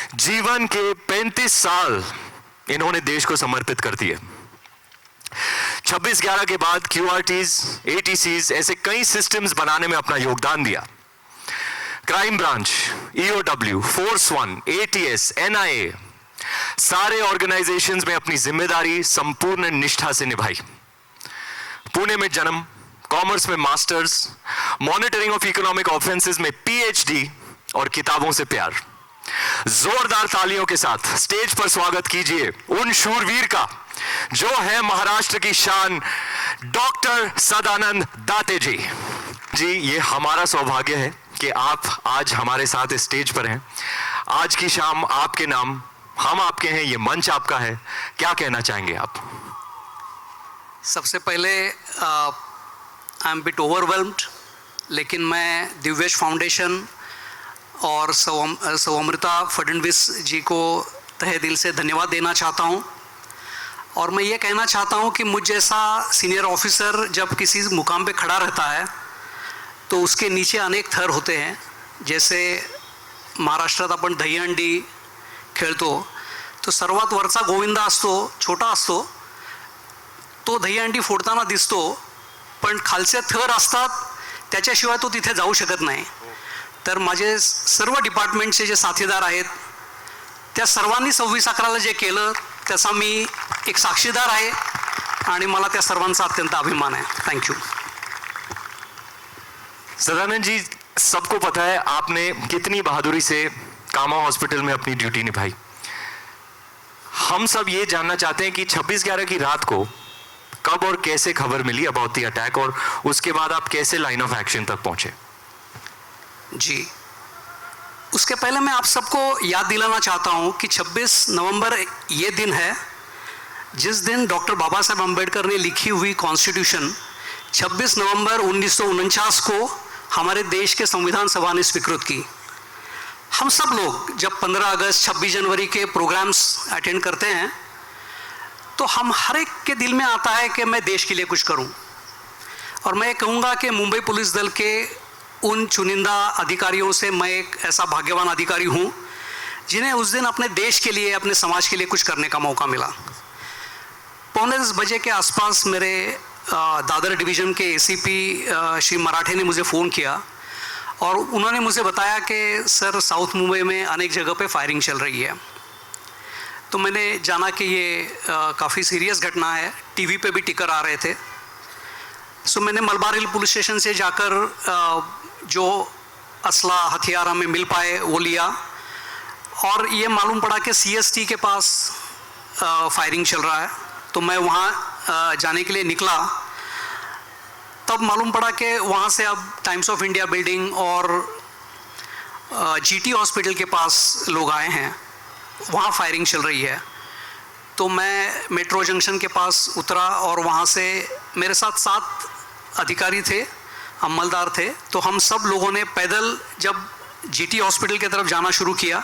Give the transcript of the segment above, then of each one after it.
जीवन के 35 साल इन्होंने देश को समर्पित कर दिए। 26/11 के बाद QRTs, ATCs ऐसे कई सिस्टम्स बनाने में अपना योगदान दिया। Crime branch, EOW, force 1, ATS, NIA सारे ऑर्गेनाइजेशंस में अपनी जिम्मेदारी संपूर्ण निष्ठा से निभाई। पुणे में जन्म, कॉमर्स में masters, monitoring of economic offences में PhD और किताबों से प्यार। जोरदार तालियों के साथ स्टेज पर स्वागत कीजिए उन शूरवीर का जो है महाराष्ट्र की शान, डॉक्टर सदानंद दाते जी। जी, ये हमारा सौभाग्य है कि आप आज हमारे साथ इस स्टेज पर हैं। आज की शाम आपके नाम, हम आपके हैं, ये मंच आपका है। क्या कहना चाहेंगे आप? सबसे पहले आई एम बिट ओवरवेल्म्ड, लेकिन मैं दिव्यश फाउंडेशन और सौम्रिता फडणवीस जी को तहे दिल से धन्यवाद देना चाहता हूं। और मैं ये कहना चाहता हूं कि मुझ जैसा सीनियर ऑफिसर जब किसी मुकाम पे खड़ा रहता है तो उसके नीचे अनेक थर होते हैं। जैसे महाराष्ट्रात आपण दहीहंडी खेळतो तो सर्वात वरचा गोविंदा असतो, छोटा असतो, तो दहीहंडी फोडताना दिसतो, पण खालचे थर असतात त्याच्याशिवाय तो तिथे जाऊ शकत नाही। तर माझे सर्व डिपार्टमेंटचे जे साथीदार आहेत त्या सर्वांनी 26/11ला जे केलं त्याचा मी एक साक्षीदार आहे आणि मला त्या सर्वांचा अत्यंत अभिमान आहे। थँक्यू। सदानंद जी, सबको पता है आपने कितनी बहादुरी से कामा हॉस्पिटल में अपनी ड्यूटी निभाई। हम सब ये जानना चाहते हैं कि 26/11 की रात को कब और कैसे खबर मिली अबाउट द अटैक और उसके बाद आप कैसे लाइन ऑफ एक्शन तक पहुंचे? जी, उसके पहले मैं आप सबको याद दिलाना चाहता हूं कि 26 नवंबर ये दिन है जिस दिन डॉक्टर बाबा साहब अम्बेडकर ने लिखी हुई कॉन्स्टिट्यूशन 26 नवंबर 1949 को हमारे देश के संविधान सभा ने स्वीकृत की। हम सब लोग जब 15 अगस्त 26 जनवरी के प्रोग्राम्स अटेंड करते हैं तो हम हर एक के दिल में आता है कि मैं देश के लिए कुछ करूं। और मैं कहूँगा कि मुंबई पुलिस दल के उन चुनिंदा अधिकारियों से मैं एक ऐसा भाग्यवान अधिकारी हूँ जिन्हें उस दिन अपने देश के लिए, अपने समाज के लिए कुछ करने का मौका मिला। 9:45 बजे के आसपास मेरे दादर डिवीज़न के ACP श्री मराठे ने मुझे फ़ोन किया और उन्होंने मुझे बताया कि सर, साउथ मुंबई में अनेक जगह पे फायरिंग चल रही है। तो मैंने जाना कि ये काफ़ी सीरियस घटना है। TV पे भी टिकर आ रहे थे। सो मैंने मलबार हिल पुलिस स्टेशन से जाकर जो असला हथियार हमें मिल पाए वो लिया और ये मालूम पड़ा कि CST के पास फायरिंग चल रहा है। तो मैं वहाँ जाने के लिए निकला। तब मालूम पड़ा कि वहाँ से अब टाइम्स ऑफ इंडिया बिल्डिंग और GT हॉस्पिटल के पास लोग आए हैं, वहाँ फायरिंग चल रही है। तो मैं मेट्रो जंक्शन के पास उतरा और वहाँ से मेरे साथ 7 अधिकारी थे, अमलदार थे। तो हम सब लोगों ने पैदल जब GT हॉस्पिटल की तरफ जाना शुरू किया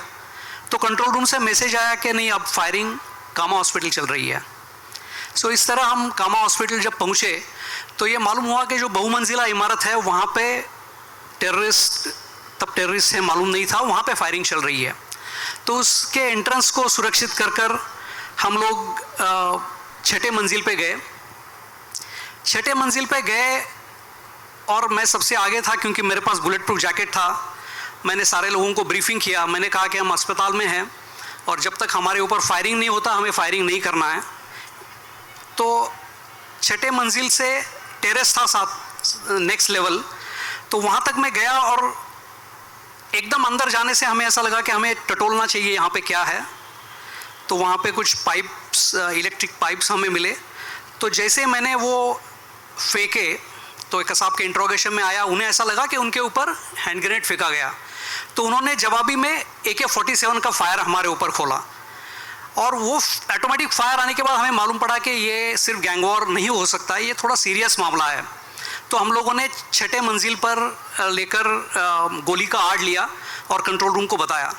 तो कंट्रोल रूम से मैसेज आया कि नहीं, अब फायरिंग कामा हॉस्पिटल चल रही है। सो इस तरह हम कामा हॉस्पिटल जब पहुँचे तो ये मालूम हुआ कि जो बहुमंजिला इमारत है वहाँ पे टेररिस्ट है मालूम नहीं था, वहाँ पे फायरिंग चल रही है। तो उसके एंट्रेंस को सुरक्षित कर हम लोग 6ठे मंजिल पे गए। 6ठे मंजिल पे गए और मैं सबसे आगे था क्योंकि मेरे पास बुलेट प्रूफ जैकेट था। मैंने सारे लोगों को ब्रीफिंग किया। मैंने कहा कि हम अस्पताल में हैं और जब तक हमारे ऊपर फायरिंग नहीं होता हमें फायरिंग नहीं करना है। तो 6ठे मंजिल से टेरेस था साथ, नेक्स्ट लेवल। तो वहाँ तक मैं गया और एकदम अंदर जाने से हमें ऐसा लगा कि हमें टटोलना चाहिए यहाँ पे क्या है। तो वहाँ पे कुछ पाइप्स, इलेक्ट्रिक पाइप्स हमें मिले। तो जैसे मैंने वो फेंके तो एक साहब के इंट्रोगेशन में आया, उन्हें ऐसा लगा कि उनके ऊपर हैंड ग्रेनेड फेंका गया। तो उन्होंने जवाबी में AK-47 का फायर हमारे ऊपर खोला और वो ऑटोमेटिक फायर आने के बाद हमें मालूम पड़ा कि ये सिर्फ गैंग वॉर नहीं हो सकता, ये थोड़ा सीरियस मामला है। तो हम लोगों ने 6ठे मंजिल पर लेकर गोली का आड़ लिया और कंट्रोल रूम को बताया।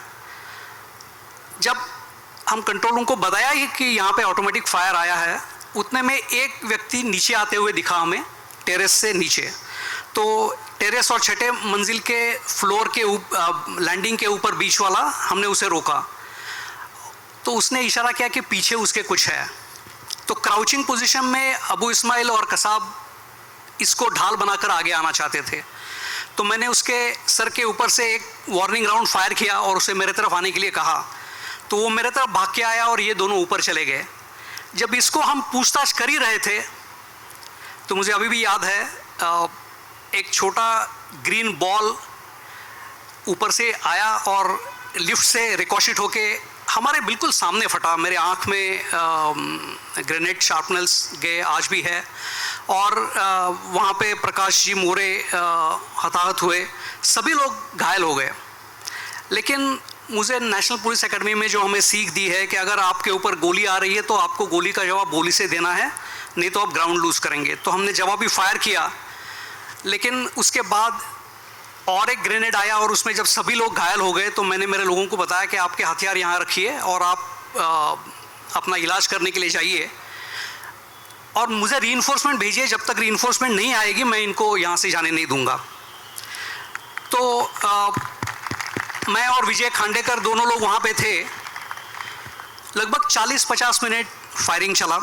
जब हम कंट्रोल रूम को बताया ही कि यहाँ पे ऑटोमेटिक फायर आया है, उतने में एक व्यक्ति नीचे आते हुए दिखा हमें, टेरेस से नीचे। तो टेरेस और 6ठे मंजिल के फ्लोर के लैंडिंग के ऊपर बीच वाला हमने उसे रोका तो उसने इशारा किया कि पीछे उसके कुछ है। तो क्राउचिंग पोजीशन में अबू इस्माइल और कसाब इसको ढाल बनाकर आगे आना चाहते थे। तो मैंने उसके सर के ऊपर से एक वार्निंग राउंड फायर किया और उसे मेरे तरफ आने के लिए कहा। तो वो मेरे तरफ भाग के आया और ये दोनों ऊपर चले गए। जब इसको हम पूछताछ कर ही रहे थे तो मुझे अभी भी याद है, एक छोटा ग्रीन बॉल ऊपर से आया और लिफ्ट से रिकॉशिट होके हमारे बिल्कुल सामने फटा। मेरे आँख में ग्रेनेड शार्पनल्स गए, आज भी है। और वहाँ पे प्रकाश जी मोरे हताहत हुए, सभी लोग घायल हो गए। लेकिन मुझे नेशनल पुलिस एकेडमी में जो हमें सीख दी है कि अगर आपके ऊपर गोली आ रही है तो आपको गोली का जवाब गोली से देना है, नहीं तो आप ग्राउंड लूज़ करेंगे। तो हमने जवाबी फायर किया, लेकिन उसके बाद और एक ग्रेनेड आया और उसमें जब सभी लोग घायल हो गए तो मैंने मेरे लोगों को बताया कि आपके हथियार यहाँ रखिए और आप अपना इलाज करने के लिए जाइए और मुझे रीइंफोर्समेंट भेजिए। जब तक रीइंफोर्समेंट नहीं आएगी मैं इनको यहाँ से जाने नहीं दूंगा। तो मैं और विजय खांडेकर दोनों लोग वहाँ पे थे। लगभग 40-50 मिनट फायरिंग चला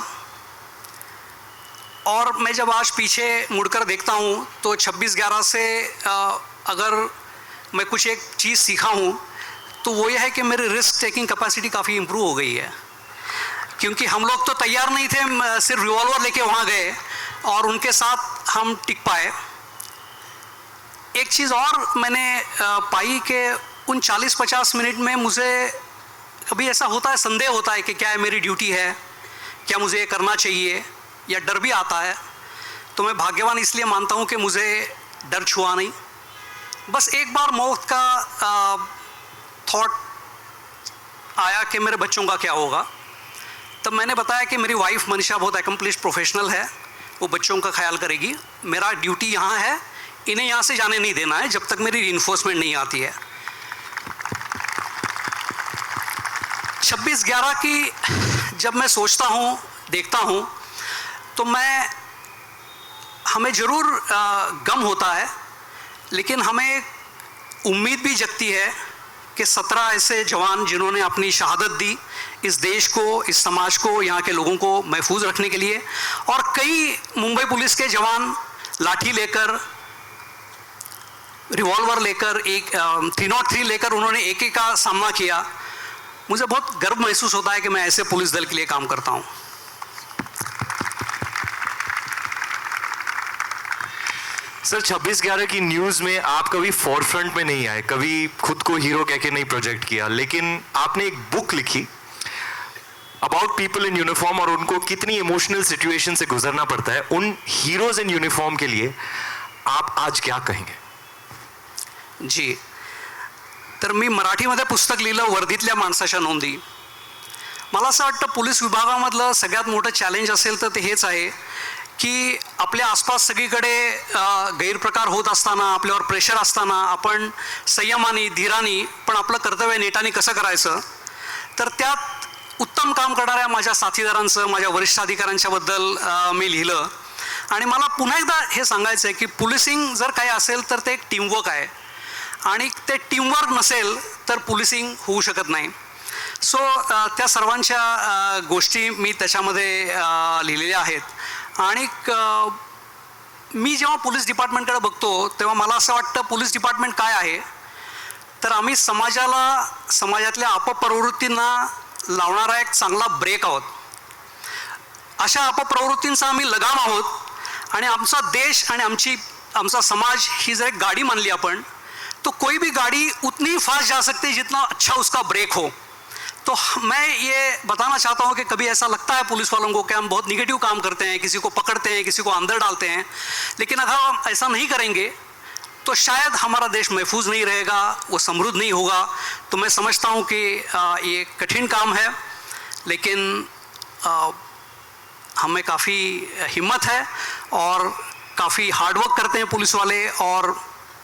और मैं जब आज पीछे मुड़कर देखता हूँ तो 26/11 से अगर मैं कुछ एक चीज़ सीखा हूँ तो वो ये है कि मेरी रिस्क टेकिंग कैपेसिटी काफ़ी इम्प्रूव हो गई है। क्योंकि हम लोग तो तैयार नहीं थे, सिर्फ रिवॉल्वर लेके वहाँ गए और उनके साथ हम टिक पाए। एक चीज़ और मैंने पाई कि उन 40-50 मिनट में मुझे कभी ऐसा होता है, संदेह होता है कि क्या है मेरी ड्यूटी है, क्या मुझे ये करना चाहिए, या डर भी आता है। तो मैं भाग्यवान इसलिए मानता हूँ कि मुझे डर छुआ नहीं। बस एक बार मौत का थॉट आया कि मेरे बच्चों का क्या होगा। तब मैंने बताया कि मेरी वाइफ मनीषा बहुत एकम्प्लिश्ड प्रोफेशनल है, वो बच्चों का ख्याल करेगी। मेरा ड्यूटी यहाँ है, इन्हें यहाँ से जाने नहीं देना है जब तक मेरी रीइंफोर्समेंट नहीं आती है। 26/11 की जब मैं सोचता हूँ, देखता हूँ, तो हमें ज़रूर गम होता है, लेकिन हमें उम्मीद भी जगती है कि 17 ऐसे जवान जिन्होंने अपनी शहादत दी इस देश को, इस समाज को, यहाँ के लोगों को महफूज रखने के लिए, और कई मुंबई पुलिस के जवान लाठी लेकर, रिवॉल्वर लेकर, एक 303 लेकर उन्होंने AK का सामना किया। मुझे बहुत गर्व महसूस होता है कि मैं ऐसे पुलिस दल के लिए काम करता हूँ। सर, 26/11 की न्यूज़ में आप कभी फोरफ्रंट में नहीं आए, कभी खुद को हीरो कह के नहीं प्रोजेक्ट किया, लेकिन आपने एक बुक लिखी अबाउट पीपल इन यूनिफॉर्म और उनको कितनी इमोशनल सिचुएशन से गुजरना पड़ता है। उन हीरोज इन यूनिफॉर्म के लिए आप आज क्या कहेंगे? जी, तर मी मराठीमध्ये पुस्तक लिहिलं वर्दीतल्या माणसाच्या नोंदी. मला असं वाटतं पोलीस विभागामधलं सगळ्यात मोठं चॅलेंज असेल तर ते हेच आहे की आपल्या आसपास सगळीकडे गैरप्रकार होत असताना, आपल्यावर प्रेशर असताना आपण संयमाने, धीराने पण आपलं कर्तव्य नेटाने कसं करायचं. तर त्यात उत्तम काम करणाऱ्या माझ्या साथीदारांचं, माझ्या वरिष्ठ अधिकाऱ्यांच्याबद्दल मी लिहिलं. आणि मला पुन्हा एकदा हे सांगायचं आहे की पोलिसिंग जर काही असेल तर ते एक टीमवर्क आहे आणि ते टीमवर्क नसेल तर पोलिसिंग होऊ शकत नाही. सो त्या सर्वांच्या गोष्टी मी त्याच्यामध्ये लिहिलेल्या आहेत. आणि मी जेव्हा पोलीस डिपार्टमेंटकडे बघतो तेव्हा मला असं वाटतं पोलीस डिपार्टमेंट काय आहे तर आम्ही समाजातल्या अपप्रवृत्तींना लावणारा एक चांगला ब्रेक आहोत. अशा अपप्रवृत्तींचा आम्ही लगाम आहोत आणि आमचा देश आणि आमचा समाज ही जर एक गाड़ी मान ली अपन तो कोई भी गाड़ी उतनी फास्ट जा सकती है जितना अच्छा उसका ब्रेक हो. तो मैं ये बताना चाहता हूँ कि कभी ऐसा लगता है पुलिस वालों को कि हम बहुत निगेटिव काम करते हैं, किसी को पकड़ते हैं, किसी को अंदर डालते हैं, लेकिन अगर हम ऐसा नहीं करेंगे तो शायद हमारा देश महफूज नहीं रहेगा, वो समृद्ध नहीं होगा. तो मैं समझता हूँ कि ये कठिन काम है, लेकिन हमें काफ़ी हिम्मत है और काफ़ी हार्डवर्क करते हैं पुलिस वाले. और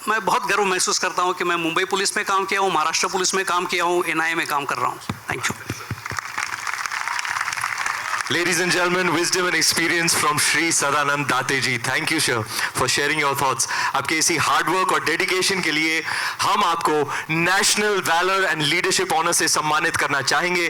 मैं बहुत गर्व महसूस करता हूँ कि मैं मुंबई पुलिस में काम किया हूँ, महाराष्ट्र पुलिस में काम किया हूँ, NIA में काम कर रहा हूँ. Thank you. Ladies and gentlemen, wisdom and experience from Shri Sadanand Date ji. Thank you, sir, for sharing your thoughts. आपके इसी हार्ड वर्क और डेडिकेशन के लिए हम आपको national valour and leadership honour से सम्मानित करना चाहेंगे.